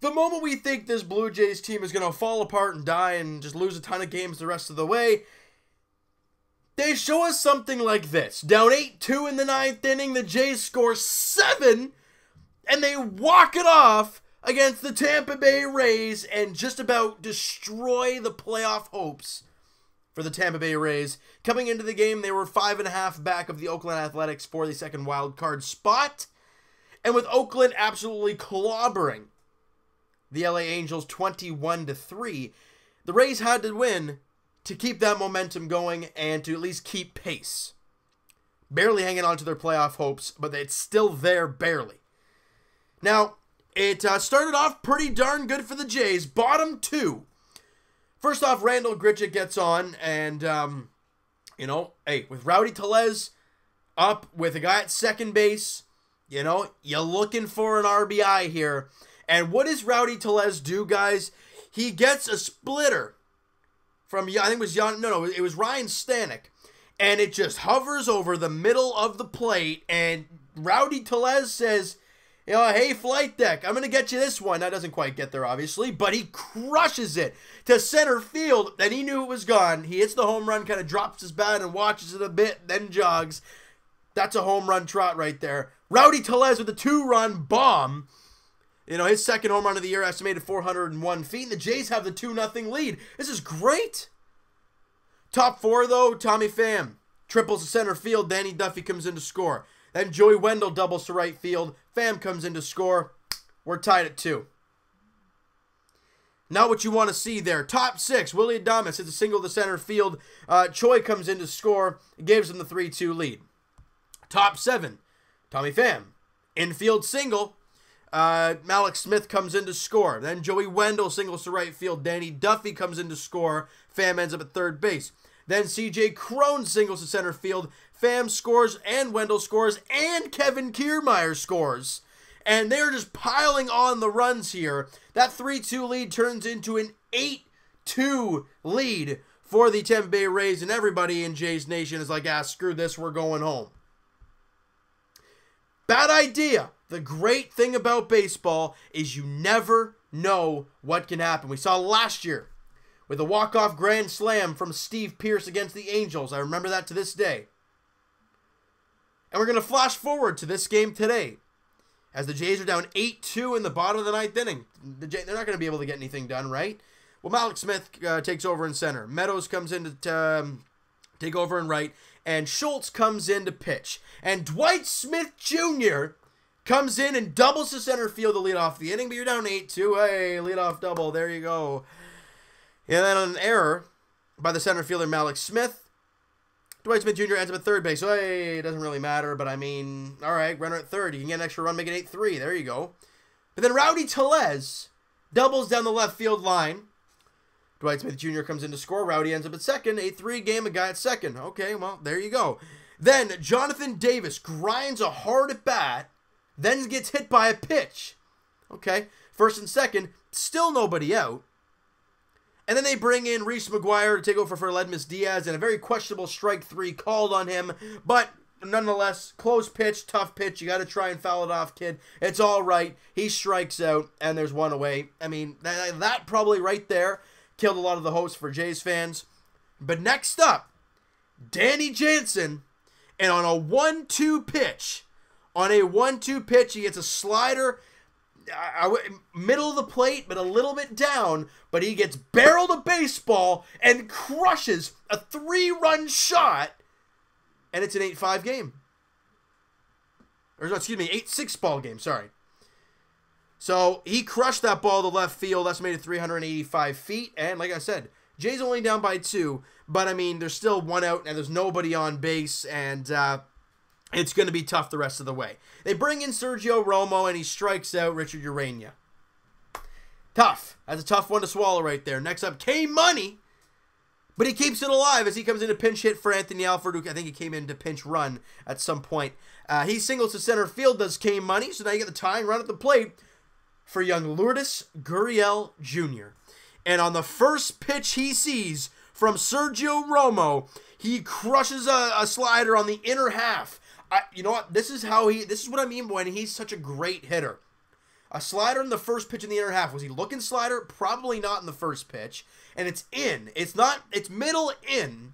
the moment we think this Blue Jays team is going to fall apart and die and just lose a ton of games the rest of the way, they show us something like this. Down 8-2 in the 9th inning, the Jays score 7, and they walk it off against the Tampa Bay Rays and just about destroy the playoff hopes for the Tampa Bay Rays. Coming into the game, they were 5.5 back of the Oakland Athletics for the second wild card spot. And with Oakland absolutely clobbering the LA Angels 21-3, the Rays had to win to keep that momentum going and to at least keep pace. Barely hanging on to their playoff hopes, but it's still there barely. Now, it started off pretty darn good for the Jays. Bottom 2. First off, Randall Grichuk gets on, and, hey, with Rowdy Tellez up with a guy at second base, you're looking for an RBI here. And what does Rowdy Tellez do, guys? He gets a splitter from, I think it was Ryan Stanek, and it just hovers over the middle of the plate, and Rowdy Tellez says, hey, flight deck, I'm going to get you this one. That doesn't quite get there, obviously, but he crushes it to center field, and he knew it was gone. He hits the home run, kind of drops his bat and watches it a bit, then jogs. That's a home run trot right there. Rowdy Tellez with a 2-run bomb. His second home run of the year, estimated 401 feet, and the Jays have the 2-0 lead. This is great. Top 4, though, Tommy Pham triples to center field. Danny Duffy comes in to score. Then Joey Wendell doubles to right field. Pham comes in to score. We're tied at 2. Not what you want to see there. Top 6, Willie Adames hits a single to center field. Choi comes in to score. Gives him the 3-2 lead. Top 7, Tommy Pham. Infield single. Mallex Smith comes in to score. Then Joey Wendell singles to right field. Danny Duffy comes in to score. Pham ends up at third base. Then C.J. Cron singles to center field. Pham scores, and Wendell scores, and Kevin Kiermaier scores. And they're just piling on the runs here. That 3-2 lead turns into an 8-2 lead for the Tampa Bay Rays, and everybody in Jays Nation is like, screw this, we're going home. Bad idea. The great thing about baseball is you never know what can happen. We saw last year with a walk-off grand slam from Steve Pearce against the Angels. I remember that to this day. And we're going to flash forward to this game today as the Jays are down 8-2 in the bottom of the 9th inning. They're not going to be able to get anything done, right? Well, Mallex Smith takes over in center. Meadows comes in to take over in right. And Schultz comes in to pitch. And Dwight Smith Jr. comes in and doubles to center field to lead off the inning. But you're down 8-2. Hey, leadoff double. There you go. And then on an error by the center fielder, Mallex Smith, Dwight Smith Jr. ends up at third base. So, hey, it doesn't really matter. But, all right, runner at third. You can get an extra run, make it 8-3. There you go. But then Rowdy Tellez doubles down the left field line. Dwight Smith Jr. comes in to score. Rowdy ends up at second. 8-3 game, a guy at second. Okay, well, there you go. Then Jonathan Davis grinds a hard at bat, then gets hit by a pitch. Okay, first and second, still nobody out. And then they bring in Reese McGuire to take over for Ledmus Diaz, and a very questionable strike 3 called on him. But nonetheless, close pitch, tough pitch. You got to try and foul it off, kid. It's all right. He strikes out, and there's one away. That probably right there killed a lot of the hopes for Jays fans. But next up, Danny Jansen, and on a 1-2 pitch, he gets a slider, middle of the plate, but a little bit down, but he gets barreled a baseball and crushes a 3-run shot, and it's an 8-5 game. Or, excuse me, 8-6 ball game, sorry. So, he crushed that ball to left field. That's made it 385 feet. And like I said, Jays only down by 2. But, there's still 1 out and there's nobody on base. And it's going to be tough the rest of the way. They bring in Sergio Romo and he strikes out Richard Urania. Tough. That's a tough one to swallow right there. Next up, K-Money. But he keeps it alive as he comes in to pinch hit for Anthony Alford, who I think he came in to pinch run at some point. He singles to center field, does K-Money. So now you get the tying run at the plate for young Lourdes Gurriel Jr. And on the first pitch he sees from Sergio Romo, he crushes a slider on the inner half. You know what? This is what I mean when he's such a great hitter. A slider in the first pitch in the inner half. Was he looking slider? Probably not in the first pitch. And it's in. It's middle in.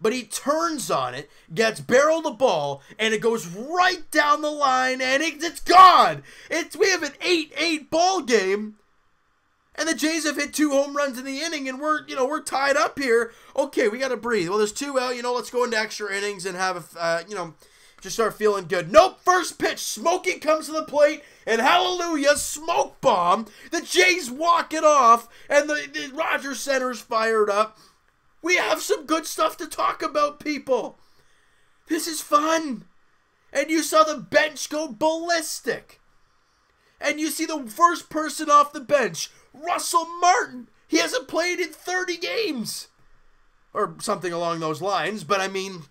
But he turns on it, gets barreled the ball, and it goes right down the line, and it's gone. We have an 8-8 ball game, and the Jays have hit 2 home runs in the inning, and we're tied up here. Okay, we got to breathe. Well, there's 2 out. Let's go into extra innings and have just start feeling good. Nope, first pitch, Smokey comes to the plate, and hallelujah, smoke bomb. The Jays walk it off, and the Rogers Center's fired up. We have some good stuff to talk about, people. This is fun. And you saw the bench go ballistic. And you see the first person off the bench, Russell Martin. He hasn't played in 30 games. Or something along those lines, but I mean...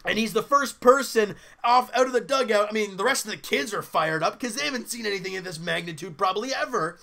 And he's the first person out of the dugout. I mean, the rest of the kids are fired up because they haven't seen anything of this magnitude probably ever.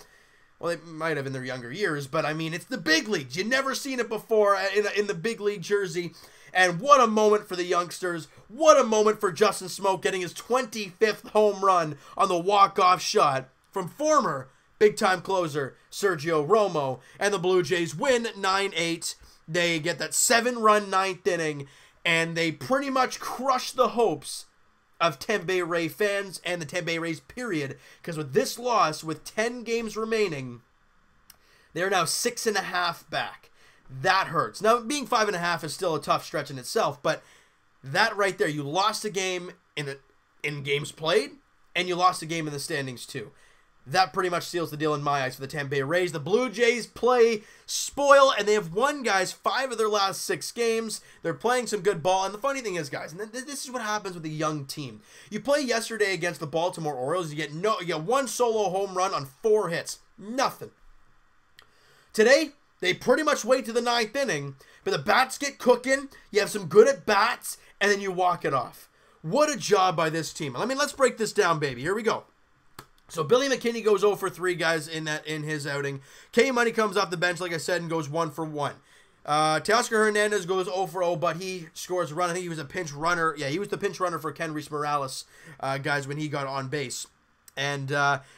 Well, they might have in their younger years, but I mean, it's the big leagues. You've never seen it before in the big league jersey. And what a moment for the youngsters. What a moment for Justin Smoke getting his 25th home run on the walk-off shot from former big-time closer Sergio Romo. And the Blue Jays win 9-8. They get that 7-run 9th inning. And they pretty much crush the hopes of Tampa Bay Rays fans and the Tampa Bay Rays, period. Because with this loss, with 10 games remaining, they're now 6.5 back. That hurts. Now, being 5.5 is still a tough stretch in itself, but that right there, you lost a game in games played, and you lost a game in the standings too. That pretty much seals the deal in my eyes for the Tampa Bay Rays. The Blue Jays play spoil, and they have won, guys, 5 of their last 6 games. They're playing some good ball, and the funny thing is, guys, and this is what happens with a young team. You play yesterday against the Baltimore Orioles, you get 1 solo home run on 4 hits. Nothing. Today, they pretty much wait to the 9th inning, but the bats get cooking, you have some good at-bats, and then you walk it off. What a job by this team. Let's break this down, baby. Here we go. So Billy McKinney goes 0 for 3, guys, in his outing. K-Money comes off the bench, like I said, and goes 1 for 1. Teoscar Hernandez goes 0 for 0, but he scores a run. I think he was a pinch runner. Yeah, he was the pinch runner for Ken Reese Morales, guys, when he got on base. And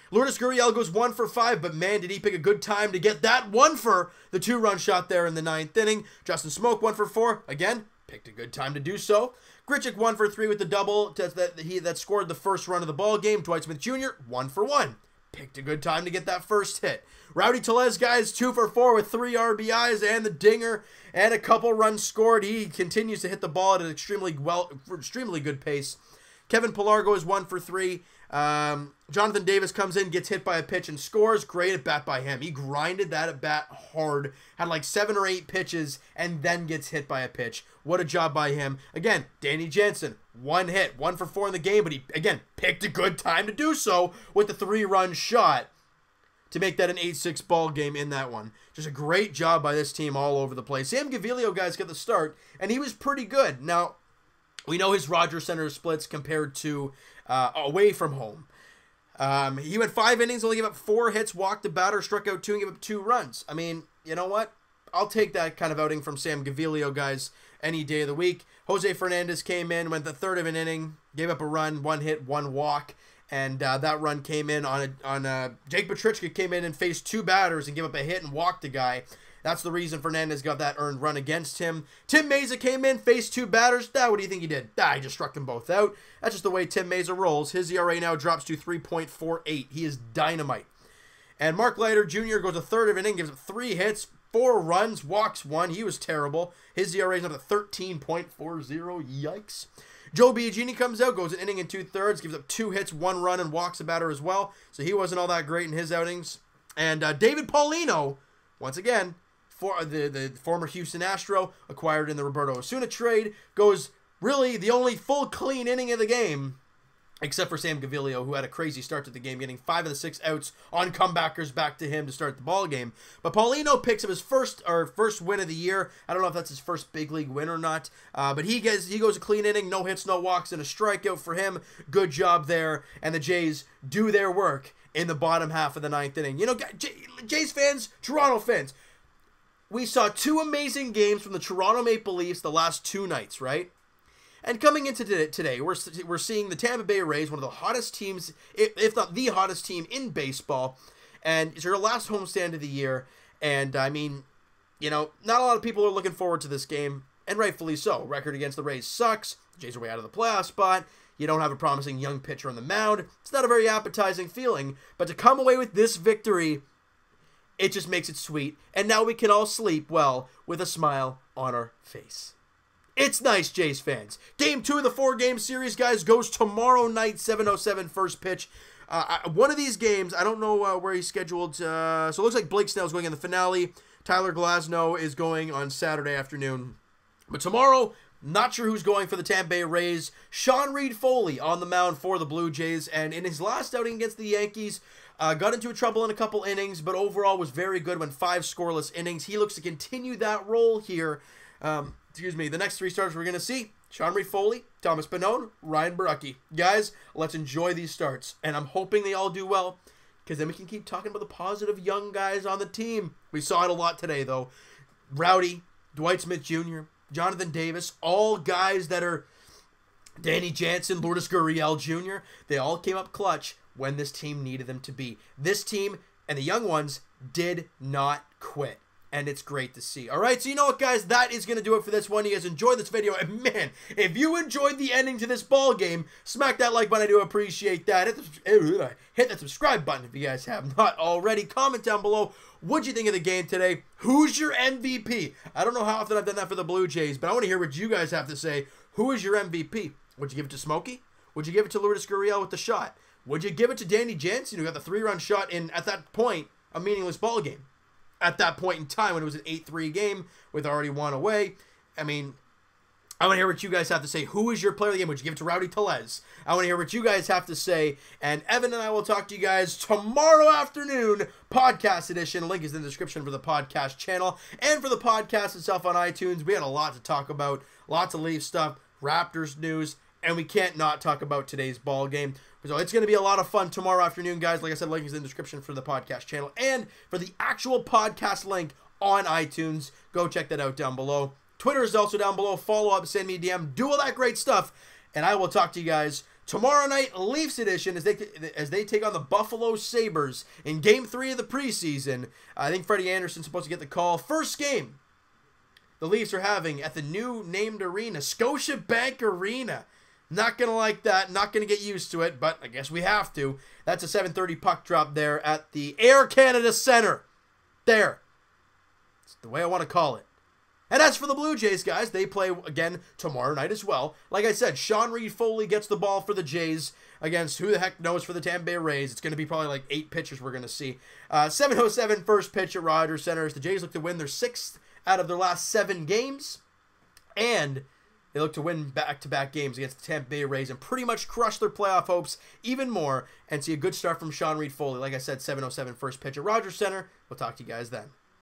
Lourdes Gurriel goes 1 for 5, but man, did he pick a good time to get that 1 for the 2-run shot there in the 9th inning. Justin Smoke 1 for 4. Again, picked a good time to do so. Grichuk 1 for 3 with the double that scored the first run of the ball game. Dwight Smith Jr. 1 for 1. Picked a good time to get that first hit. Rowdy Tellez, guys, 2 for 4 with 3 RBIs and the dinger and a couple runs scored. He continues to hit the ball at an extremely good pace. Kevin Pillar goes 1 for 3. Jonathan Davis comes in, gets hit by a pitch and scores. Great at bat by him. He grinded that at bat hard. Had like 7 or 8 pitches and then gets hit by a pitch. What a job by him. Again, Danny Jansen, 1 hit, 1 for 4 in the game, but he, again, picked a good time to do so with the 3-run shot to make that an 8-6 ball game in that one. Just a great job by this team all over the place. Sam Gaviglio, guys, got the start, and he was pretty good. Now, we know his Rogers Center splits compared to away from home. He went 5 innings, only gave up 4 hits, walked the batter, struck out 2, and gave up 2 runs. I mean, you know what? I'll take that kind of outing from Sam Gaviglio, guys, any day of the week. Jose Fernandez came in, went the 3rd of an inning, gave up a run, 1 hit, 1 walk, and that run came in on Jake Petrichka came in and faced 2 batters and gave up a hit and walked a guy. That's the reason Fernandez got that earned run against him. Tim Meza came in, faced 2 batters. What do you think he did? He just struck them both out. That's just the way Tim Meza rolls. His ERA now drops to 3.48. He is dynamite. And Mark Leiter Jr. goes a 3rd of an inning, gives up 3 hits, 4 runs, walks 1. He was terrible. His ERA is up to 13.40. Yikes. Joe Biagini comes out, goes an inning and 2/3, gives up 2 hits, 1 run, and walks a batter as well. So he wasn't all that great in his outings. And David Paulino, once again, for the former Houston Astro, acquired in the Roberto Osuna trade, goes really the only full clean inning of the game, except for Sam Gaviglio, who had a crazy start to the game, getting 5 of the 6 outs on comebackers back to him to start the ball game. But Paulino picks up his first win of the year. I don't know if that's his first big league win or not, but he goes a clean inning, no hits, no walks, and a strikeout for him. Good job there, and the Jays do their work in the bottom half of the 9th inning. You know, Jays fans, Toronto fans, we saw 2 amazing games from the Toronto Maple Leafs the last 2 nights, right? And coming into today, we're seeing the Tampa Bay Rays, one of the hottest teams, if not the hottest team in baseball. And it's their last homestand of the year. And, I mean, you know, not a lot of people are looking forward to this game. And rightfully so. Record against the Rays sucks. The Jays are way out of the playoff spot. You don't have a promising young pitcher on the mound. It's not a very appetizing feeling. But to come away with this victory, it just makes it sweet. And now we can all sleep well with a smile on our face. It's nice, Jays fans. Game 2 of the 4-game series, guys, goes tomorrow night, 7:07 first pitch. One of these games, I don't know where he's scheduled. So it looks like Blake Snell's going in the finale. Tyler Glasnow is going on Saturday afternoon. But tomorrow, not sure who's going for the Tampa Bay Rays. Sean Reid-Foley on the mound for the Blue Jays. And in his last outing against the Yankees, got into trouble in a couple innings, but overall was very good when 5 scoreless innings. He looks to continue that role here. The next 3 starters we're going to see: Sean Reid-Foley, Thomas Pannone, Ryan Borucki. Guys, let's enjoy these starts. And I'm hoping they all do well, because then we can keep talking about the positive young guys on the team. We saw it a lot today, though. Rowdy, Dwight Smith Jr., Jonathan Davis, all guys that are Danny Jansen, Lourdes Gurriel Jr., they all came up clutch when this team needed them to be. This team and the young ones did not quit. And it's great to see. All right, so you know what, guys? That is going to do it for this one. You guys enjoyed this video. And, man, if you enjoyed the ending to this ball game, smack that like button. I do appreciate that. Hit that subscribe button if you guys have not already. Comment down below. What'd you think of the game today? Who's your MVP? I don't know how often I've done that for the Blue Jays, but I want to hear what you guys have to say. Who is your MVP? Would you give it to Smokey? Would you give it to Lourdes Gurriel with the shot? Would you give it to Danny Jansen, who got the 3-run shot in, at that point, a meaningless ball game? At that point in time, when it was an 8-3 game with already 1 away. I mean, I want to hear what you guys have to say. Who is your player of the game? Would you give it to Rowdy Tellez? I want to hear what you guys have to say. And Evan and I will talk to you guys tomorrow afternoon, podcast edition. Link is in the description for the podcast channel and for the podcast itself on iTunes. We had a lot to talk about. Lots of Leaf stuff, Raptors news, and we can't not talk about today's ball game. So it's going to be a lot of fun tomorrow afternoon, guys. Like I said, link is in the description for the podcast channel and for the actual podcast link on iTunes. Go check that out down below. Twitter is also down below. Follow up, send me a DM, do all that great stuff. And I will talk to you guys tomorrow night, Leafs edition, as they take on the Buffalo Sabres in Game 3 of the preseason. I think Freddie Anderson's supposed to get the call. First game the Leafs are having at the new named arena, Scotiabank Arena. Not going to like that. Not going to get used to it, but I guess we have to. That's a 7:30 puck drop there at the Air Canada Centre. There. It's the way I want to call it. And as for the Blue Jays, guys, they play again tomorrow night as well. Like I said, Sean Reid-Foley gets the ball for the Jays against who the heck knows for the Tampa Bay Rays. It's going to be probably like 8 pitchers we're going to see. 7:07 first pitch at Rogers Center as the Jays look to win their 6th out of their last 7 games. And they look to win back-to-back games against the Tampa Bay Rays and pretty much crush their playoff hopes even more and see a good start from Sean Reid-Foley. Like I said, 7:07 first pitch at Rogers Center. We'll talk to you guys then.